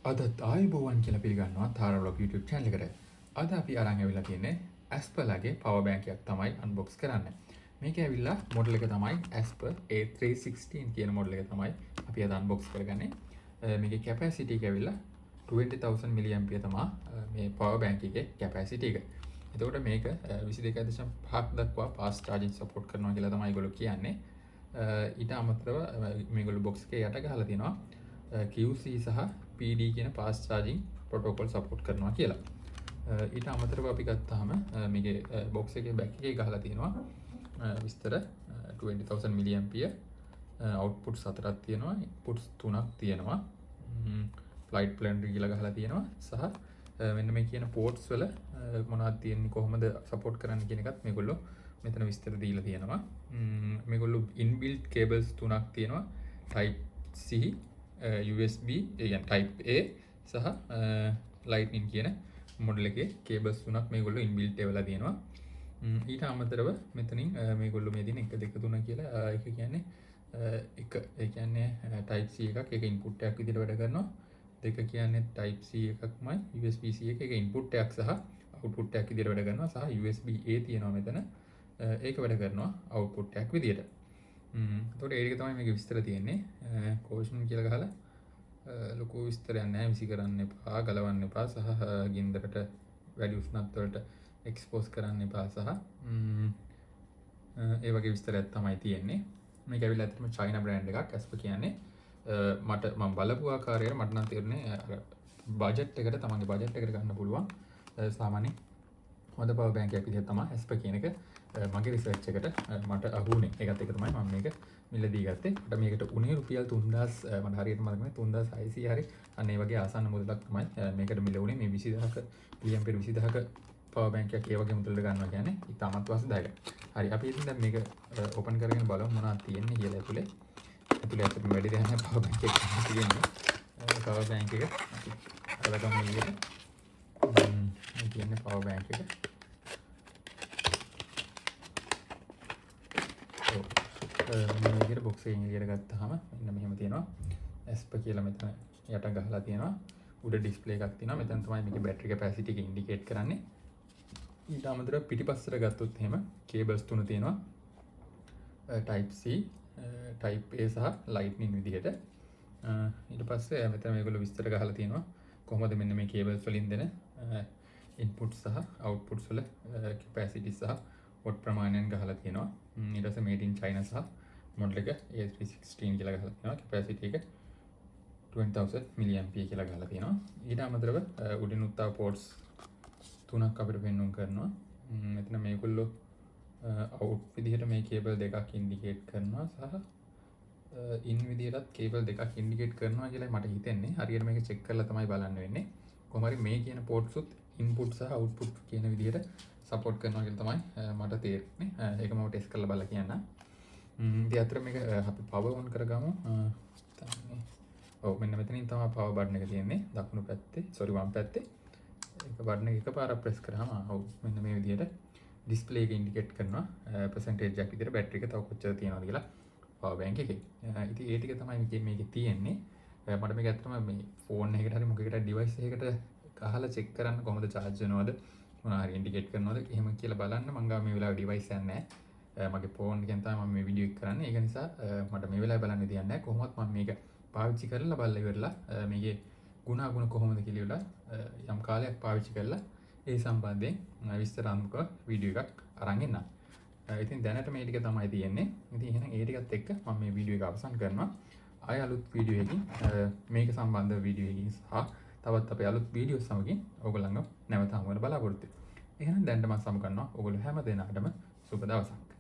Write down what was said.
අදත් ආයුබෝවන් කියලා පිළිගන්නවා තාරා vlog YouTube channel එකට. අද අපි අරන් ඇවිල්ලා තියෙන්නේ Asper-ගේ power bank එකක් තමයි unbox කරන්න. මේක ඇවිල්ලා model එක තමයි Asper A316 කියන model එක තමයි අපි අද unbox කරගන්නේ. මේකේ capacity එක ඇවිල්ලා 20000 mAh තමයි මේ power bank එකේ capacity එක. එතකොට මේක 22.5 දක්වා fast charging support කරනවා කියලා තමයි ඒගොල්ලෝ කියන්නේ. ඊට අමතරව මේගොල්ලෝ box එකේ යට ගහලා තියෙනවා QC සහ PD කියන fast charging protocol support කරනවා කියලා. ඊට අමතරව අපි ගත්තාම මේකේ box එකේ back එකේ ගහලා තියෙනවා විස්තර 20000 mAh outputs 4ක් තියෙනවා inputs 3ක් තියෙනවා flight plan කියලා ගහලා තියෙනවා සහ මෙන්න මේ කියන ports වල මොනවද තියෙන්නේ කොහොමද support කරන්න කියන එකත් මේගොල්ලෝ මෙතන විස්තර දීලා තියෙනවා. මේගොල්ලෝ inbuilt cables 3ක් තියෙනවා type C USB type A සහ lightning කියන මොඩල් එකේ cables තුනක් මේගොල්ලෝ inbuilt ඒවලා තියෙනවා. ඊට අමතරව මෙතනින් මේගොල්ලෝ මේ දින 1 2 3 කියලා එක කියන්නේ එක ඒ කියන්නේ type C එකක් ඒක input එකක් විදිහට වැඩ කරනවා. දෙක කියන්නේ type C එකක්මයි USB C එක ඒක input එකක් සහ output එකක් විදිහට වැඩ කරනවා සහ USB A තියෙනවා මෙතන ඒක වැඩ කරනවා output එකක් විදිහට. එතකොට ඒ ටික තමයි මේකේ විස්තර තියෙන්නේ. caution කියලා ගහලා ලොකු විස්තරයක් නැහැ විසි කරන්න එපා, ගලවන්න එපා සහ ගින්දරට වැඩි උෂ්ණත්ව වලට එක්ස්පෝස් කරන්න එපා සහ ඒ වගේ විස්තරයක් තමයි තියෙන්නේ. මේක ඇවිල්ලා ඇත්තටම චයිනා බ්‍රෑන්ඩ් එකක් Asper කියන්නේ. මම බලපු ආකාරයට මට නම් තේරුනේ බජට් එකට තමන්ගේ බජට් එකට ගන්න පුළුවන් සාමාන්‍ය හොඳ පවර් බැංක් එකක් විදිහට තමයි Asper කියන එක මගේ රිසර්ච් එකට මට අහුනේ. ඒකත් එක තමයි මම මේක මිලදී ගත්තේ. මට මේකට උනේ රුපියල් 3000 මට හරියට මතක නැහැ 3600 හරි අන්න ඒ වගේ ආසන්න මුදලක් තමයි මේකට මිල උනේ. මේ 20000ක mAh 20000ක පවර් බැංක් එකක් ඒ වගේ මුදලට ගන්නවා කියන්නේ ඉතාමත් වාසිදායකයි. හරි අපි ඉතින් දැන් මේක ඕපන් කරගෙන බලමු මොනවද තියෙන්නේ කියලා ඇතුලේ. ඇතුලේ අතට වැඩි දෙයක් නැහැ පවර් බැංක් එකක් තියෙන්නේ. පවර් බැංක් එක අරගමු එළියට. මේ කියන්නේ පවර් බැංක් එක. මේ විදිහට box එකෙන් එළියට ගත්තාම මෙන්න මෙහෙම තියෙනවා. Asper කියලා මෙතන යට ගහලා තියෙනවා. උඩ display එකක් තියෙනවා. මෙතන තමයි මේකේ battery capacity එක indicate කරන්නේ. ඊට අමතරව පිටිපස්සට ගත්තොත් එහෙම cables තුන තියෙනවා. type C, type A සහ lightning විදිහට. ඊට පස්සේ මෙතන මේගොල්ලෝ විස්තර ගහලා තියෙනවා. කොහොමද මෙන්න මේ cables වලින් දෙන inputs සහ outputs වල capacity සහ watt ප්‍රමාණයන් ගහලා තියෙනවා. ඊට පස්සේ made in China සහ model එක A316 කියලා ගහලා තියෙනවා. capacity එක 20000 mAh කියලා ගහලා තියෙනවා. ඊට අමතරව උඩිනුත් තව ports තුනක් අපිට පෙන්වන්න කරනවා. මෙතන මේගොල්ලෝ out විදිහට මේ cable දෙකක් indicate කරනවා සහ in විදිහටත් cable දෙකක් indicate කරනවා කියලා මට හිතෙන්නේ. හරියට මේක check කරලා තමයි බලන්න වෙන්නේ. කොහොම හරි මේ කියන ports උත් input සහ output කියන විදිහට support කරනවා කියලා තමයි මට තේරෙන්නේ. ඒක මම test කරලා බලලා කියන්නම්. ඉතින් අතර මේක අපි power on කරගමු. ඔව් මෙන්න මෙතනින් තමයි power button එක තියෙන්නේ. දකුණු පැත්තේ sorry වම් පැත්තේ. ඒක බටන් එක එකපාරක් press කරාම ඔව් මෙන්න මේ විදිහට display එක indicate කරනවා percentage එකක් විදිහට battery එක තව කොච්චර තියෙනවද කියලා power bank එකේ. ඉතින් ඒ ටික තමයි මේකේ තියෙන්නේ. මට මේක ඇත්තටම මේ phone එකකට හරි මොකකට device එකකට ගහලා check කරන්න කොහොමද charge වෙනවද මොනවා හරි indicate කරනවද එහෙම කියලා බලන්න මම ගාව මේ වෙලාවේ device එකක් නැහැ. මගේ phone එකෙන් තමයි මම මේ video එක කරන්නේ. ඒක නිසා මට මේ වෙලාවේ බලන්න දෙයක් නැහැ. කොහොමවත් මම මේක පාවිච්චි කරලා බලලා ඉවරලා මේකේ ගුණ කොහොමද කියලා යම් කාලයක් පාවිච්චි කරලා ඒ සම්බන්ධයෙන් විස්තරාත්මක වීඩියෝ එකක් අරන් එන්නම්. ඉතින් දැනට මේ ටික තමයි තියෙන්නේ. ඉතින් එහෙනම් ඒ ටිකත් එක්ක මම මේ වීඩියෝ එක අවසන් කරනවා. ආය අලුත් වීඩියෝ එකකින් මේක සම්බන්ධ වීඩියෝ එකකින් සහ තවත් අපේ අලුත් වීඩියෝ සමගින් ඔයගොල්ලන්ව නැවත හමු වෙන බලාපොරොත්තු වෙනවා. එහෙනම් දැන් මම සමු කරනවා ඔයගොල්ලෝ හැම දෙනාටම සුබ දවසක්.